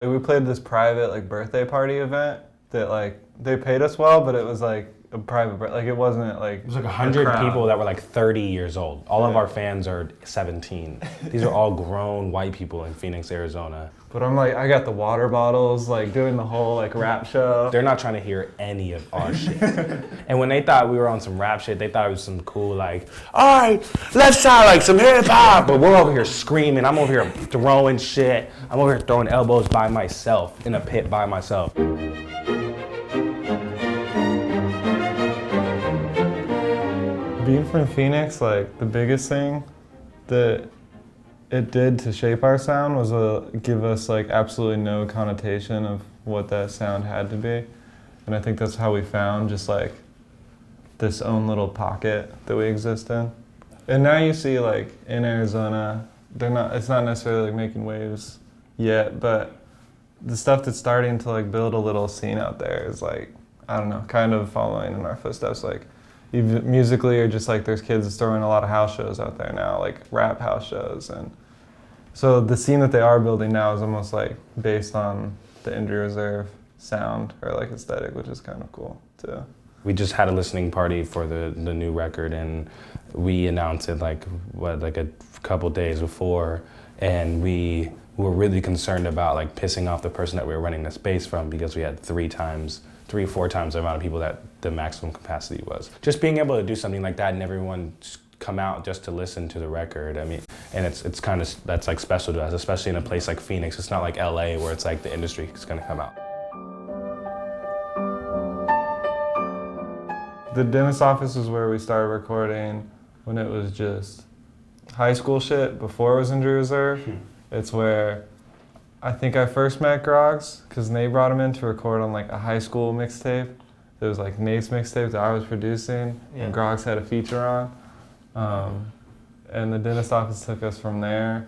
We played this private like birthday party event that like they paid us well, but it was like a private, like it wasn't like. It was like 100 people that were like 30 years old. All of our fans are 17. These are all grown white people in Phoenix, Arizona. But I'm like, I got the water bottles, like doing the whole like rap show. They're not trying to hear any of our shit. And when they thought we were on some rap shit, they thought it was some cool like, all right, let's try like some hip hop. But we're over here screaming. I'm over here throwing shit. I'm over here throwing elbows by myself in a pit by myself. Being from Phoenix, like the biggest thing that it did to shape our sound was give us like absolutely no connotation of what that sound had to be. And I think that's how we found just like this own little pocket that we exist in. And now you see like in Arizona, it's not necessarily like making waves yet, but the stuff that's starting to like build a little scene out there is like, I don't know, kind of following in our footsteps. Like even musically, or just like there's kids throwing a lot of house shows out there now, like rap house shows. And so the scene that they are building now is almost like based on the Injury Reserve sound or like aesthetic, which is kind of cool too. We just had a listening party for the new record, and we announced it like a couple days before, and we were really concerned about like pissing off the person that we were renting the space from, because we had 3 or 4 times the amount of people that the maximum capacity was. Just being able to do something like that and everyone come out just to listen to the record, I mean, and it's kind of, that's like special to us, especially in a place like Phoenix. It's not like LA where it's like the industry is gonna come out. The dentist office is where we started recording when it was just high school shit before it was Injury Reserve. It's where I think I first met Groggs, because Nate brought him in to record on like a high school mixtape. It was like Nate's mixtape that I was producing, and Groggs had a feature on. And the dentist office took us from there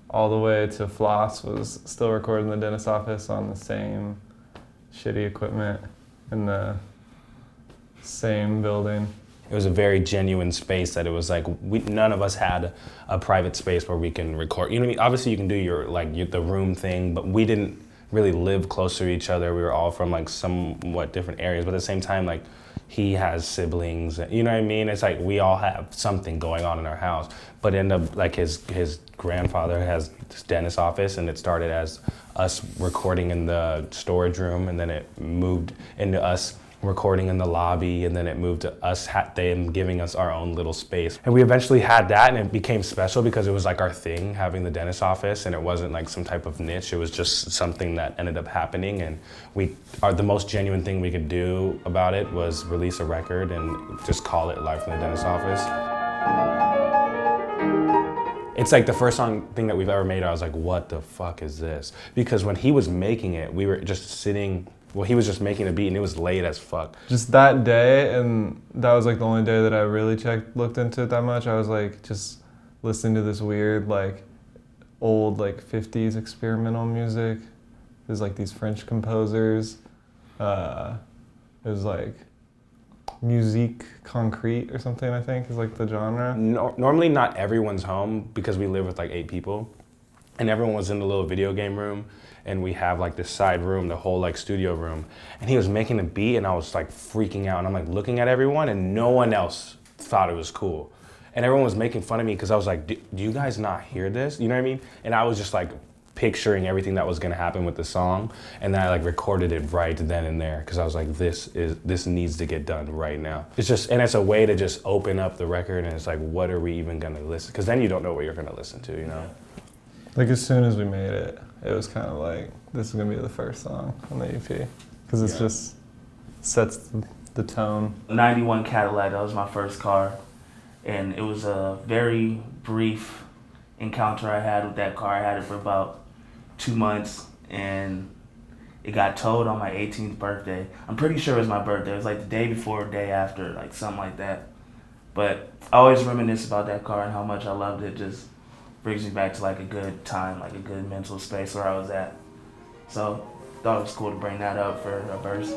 all the way to Floss, was still recording the dentist office on the same shitty equipment in the same building. It was a very genuine space that it was like, none of us had a private space where we can record. You know what I mean? Obviously you can do the room thing, but we didn't really live close to each other. We were all from like somewhat different areas, but at the same time, like he has siblings, you know what I mean? It's like we all have something going on in our house, but end up like his grandfather has this dentist office, and it started as us recording in the storage room, and then it moved into us recording in the lobby, and then it moved to us them giving us our own little space. And we eventually had that, and it became special because it was like our thing, having the dentist office, and it wasn't like some type of niche. It was just something that ended up happening, and the most genuine thing we could do about it was release a record and just call it Live from the Dentist Office. It's like the first thing that we've ever made. I was like, what the fuck is this? Because when he was making it, we were just sitting. Well, he was just making a beat, and it was late as fuck. Just that day, and that was like the only day that I really looked into it that much. I was like just listening to this weird like old like 50s experimental music. There's like these French composers. It was like musique concrete or something, I think is like the genre. Normally not everyone's home, because we live with like 8 people, and everyone was in the little video game room, and we have like this side room, the whole like studio room, and he was making a beat, and I was like freaking out, and I'm like looking at everyone, and no one else thought it was cool, and everyone was making fun of me because I was like, do you guys not hear this? You know what I mean? And I was just like picturing everything that was gonna happen with the song, and then I like recorded it right then and there, because I was like, this needs to get done right now. It's just, and it's a way to just open up the record, and it's like, what are we even gonna listen? Because then you don't know what you're gonna listen to, you know? Like as soon as we made it, it was kind of like, this is gonna be the first song on the EP, because it just sets the tone. 91 Cadillac, that was my first car, and it was a very brief encounter I had with that car. I had it for about 2 months, and it got towed on my 18th birthday. I'm pretty sure it was my birthday. It was like the day before or day after, like something like that. But I always reminisce about that car and how much I loved it. Just brings me back to like a good time, like a good mental space where I was at. So thought it was cool to bring that up for a verse.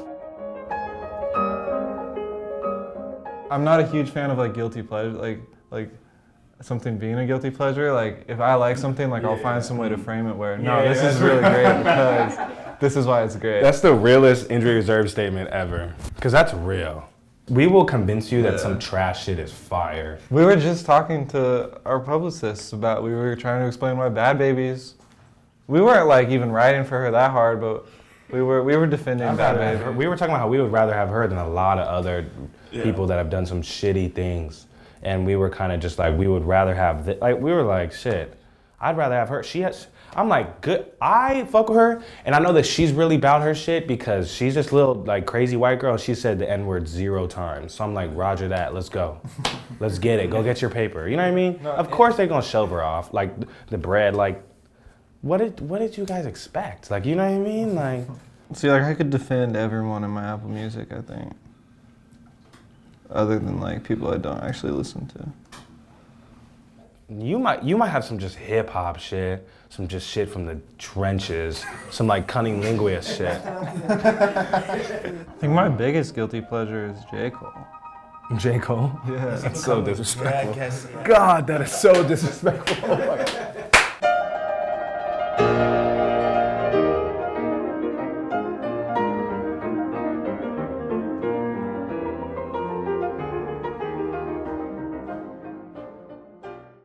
I'm not a huge fan of like guilty pleasure. Like something being a guilty pleasure. Like if I like something, like I'll find some way to frame it where no, Yeah, this is really great because this is why it's great. That's the realest injury reserve statement ever. Because that's real. We will convince you that some trash shit is fire. We were just talking to our publicists about, we were trying to explain why Bad Babies, we weren't like even writing for her that hard, but we were defending Bad Babies. We were talking about how we would rather have her than a lot of other people that have done some shitty things. And we were kind of just like, we would rather have, like, we were like, shit, I'd rather have her. I'm like, good, I fuck with her. And I know that she's really about her shit because she's this little like crazy white girl. She said the N-word 0 times. So I'm like, roger that, let's go. Let's get it, go get your paper. You know what I mean? Of course they're gonna shove her off. Like the bread, like, what did you guys expect? Like, you know what I mean? Like, See, like I could defend everyone in my Apple Music, I think. Other than like people I don't actually listen to. you might have some just hip hop shit, some just shit from the trenches, some like cunning linguist shit. I think my biggest guilty pleasure is J. Cole. J. Cole? Yeah. That's so disrespectful. Yeah, I guess, yeah. God, that is so disrespectful. Oh my God.